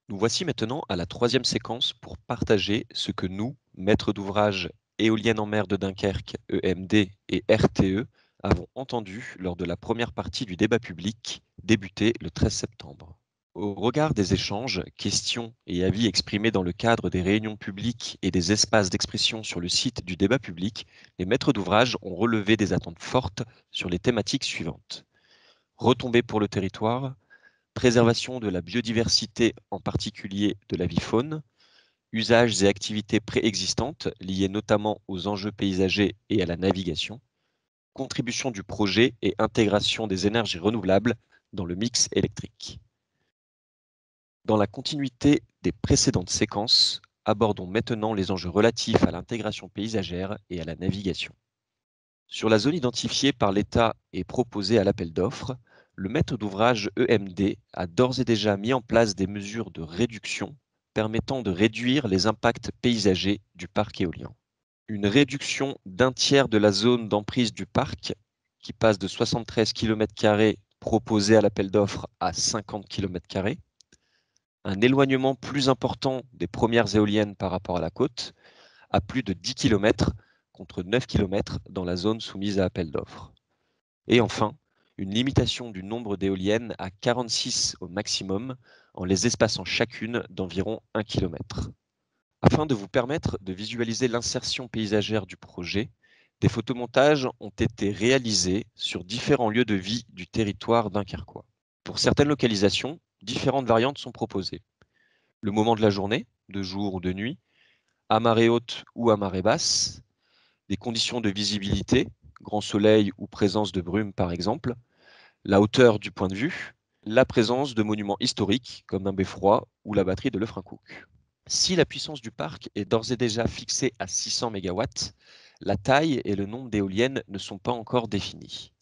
Nous voici maintenant à la troisième séquence pour partager ce que nous, maîtres d'ouvrage Éoliennes en mer de Dunkerque, EMD et RTE, avons entendu lors de la première partie du débat public débuté le 13 septembre. Au regard des échanges, questions et avis exprimés dans le cadre des réunions publiques et des espaces d'expression sur le site du débat public, les maîtres d'ouvrage ont relevé des attentes fortes sur les thématiques suivantes. Retombées pour le territoire, préservation de la biodiversité, en particulier de la vie faune, usages et activités préexistantes liées notamment aux enjeux paysagers et à la navigation, contribution du projet et intégration des énergies renouvelables dans le mix électrique. Dans la continuité des précédentes séquences, abordons maintenant les enjeux relatifs à l'intégration paysagère et à la navigation. Sur la zone identifiée par l'État et proposée à l'appel d'offres, le maître d'ouvrage EMD a d'ores et déjà mis en place des mesures de réduction permettant de réduire les impacts paysagers du parc éolien. Une réduction d'un tiers de la zone d'emprise du parc, qui passe de 73 km² proposée à l'appel d'offres à 50 km², un éloignement plus important des premières éoliennes par rapport à la côte, à plus de 10 km contre 9 km dans la zone soumise à appel d'offres. Et enfin, une limitation du nombre d'éoliennes à 46 au maximum, en les espaçant chacune d'environ 1 km. Afin de vous permettre de visualiser l'insertion paysagère du projet, des photomontages ont été réalisés sur différents lieux de vie du territoire dunkerquois. Pour certaines localisations, différentes variantes sont proposées. Le moment de la journée, de jour ou de nuit, à marée haute ou à marée basse, des conditions de visibilité, grand soleil ou présence de brume par exemple, la hauteur du point de vue, la présence de monuments historiques comme un beffroi ou la batterie de Lefrancouc. Si la puissance du parc est d'ores et déjà fixée à 600 MW, la taille et le nombre d'éoliennes ne sont pas encore définis.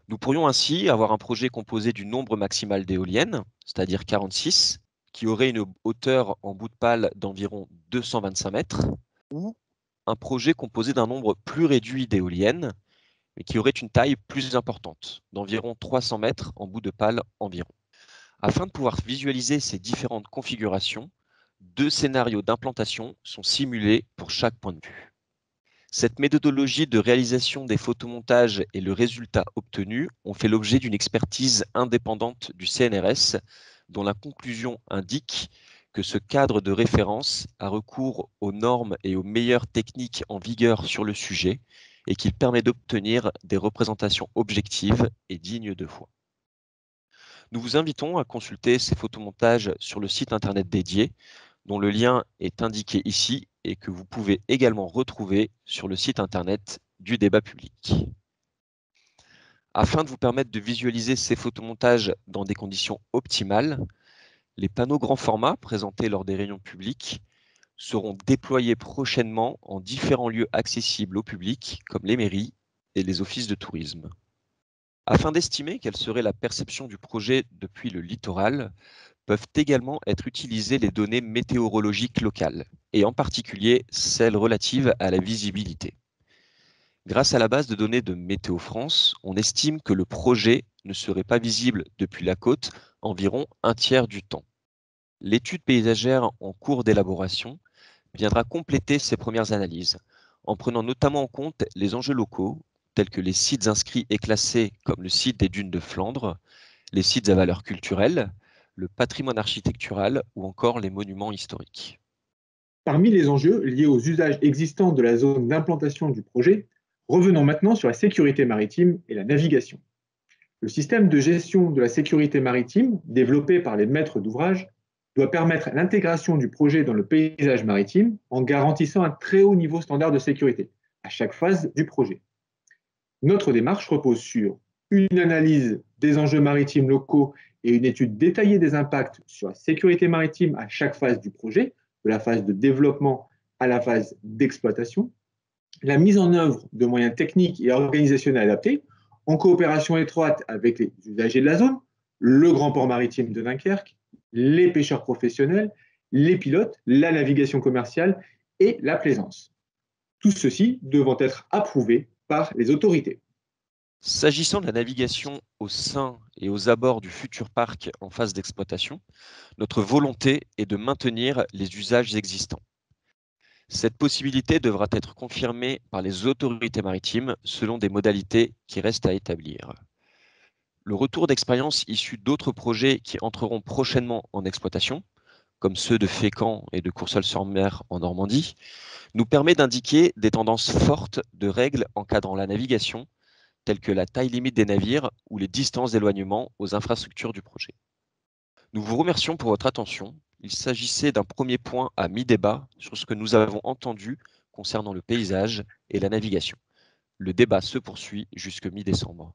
Nous pourrions ainsi avoir un projet composé du nombre maximal d'éoliennes, c'est-à-dire 46, qui aurait une hauteur en bout de pale d'environ 225 mètres, ou un projet composé d'un nombre plus réduit d'éoliennes, mais qui aurait une taille plus importante, d'environ 300 mètres en bout de pale environ. Afin de pouvoir visualiser ces différentes configurations, deux scénarios d'implantation sont simulés pour chaque point de vue. Cette méthodologie de réalisation des photomontages et le résultat obtenu ont fait l'objet d'une expertise indépendante du CNRS, dont la conclusion indique que ce cadre de référence a recours aux normes et aux meilleures techniques en vigueur sur le sujet et qu'il permet d'obtenir des représentations objectives et dignes de foi. Nous vous invitons à consulter ces photomontages sur le site internet dédié, dont le lien est indiqué ici et que vous pouvez également retrouver sur le site internet du débat public. Afin de vous permettre de visualiser ces photomontages dans des conditions optimales, les panneaux grand format présentés lors des réunions publiques seront déployés prochainement en différents lieux accessibles au public, comme les mairies et les offices de tourisme. Afin d'estimer quelle serait la perception du projet depuis le littoral, peuvent également être utilisées les données météorologiques locales, et en particulier celles relatives à la visibilité. Grâce à la base de données de Météo France, on estime que le projet ne serait pas visible depuis la côte environ un tiers du temps. L'étude paysagère en cours d'élaboration viendra compléter ces premières analyses, en prenant notamment en compte les enjeux locaux, tels que les sites inscrits et classés comme le site des dunes de Flandre, les sites à valeur culturelle, le patrimoine architectural ou encore les monuments historiques. Parmi les enjeux liés aux usages existants de la zone d'implantation du projet, revenons maintenant sur la sécurité maritime et la navigation. Le système de gestion de la sécurité maritime, développé par les maîtres d'ouvrage, doit permettre l'intégration du projet dans le paysage maritime en garantissant un très haut niveau standard de sécurité à chaque phase du projet. Notre démarche repose sur une analyse des enjeux maritimes locaux et une étude détaillée des impacts sur la sécurité maritime à chaque phase du projet, de la phase de développement à la phase d'exploitation, la mise en œuvre de moyens techniques et organisationnels adaptés, en coopération étroite avec les usagers de la zone, le grand port maritime de Dunkerque, les pêcheurs professionnels, les pilotes, la navigation commerciale et la plaisance. Tout ceci devant être approuvé par les autorités. S'agissant de la navigation au sein et aux abords du futur parc en phase d'exploitation, notre volonté est de maintenir les usages existants. Cette possibilité devra être confirmée par les autorités maritimes selon des modalités qui restent à établir. Le retour d'expérience issu d'autres projets qui entreront prochainement en exploitation, comme ceux de Fécamp et de Courseulles-sur-Mer en Normandie, nous permet d'indiquer des tendances fortes de règles encadrant la navigation, telles que la taille limite des navires ou les distances d'éloignement aux infrastructures du projet. Nous vous remercions pour votre attention. Il s'agissait d'un premier point à mi-débat sur ce que nous avons entendu concernant le paysage et la navigation. Le débat se poursuit jusque mi-décembre.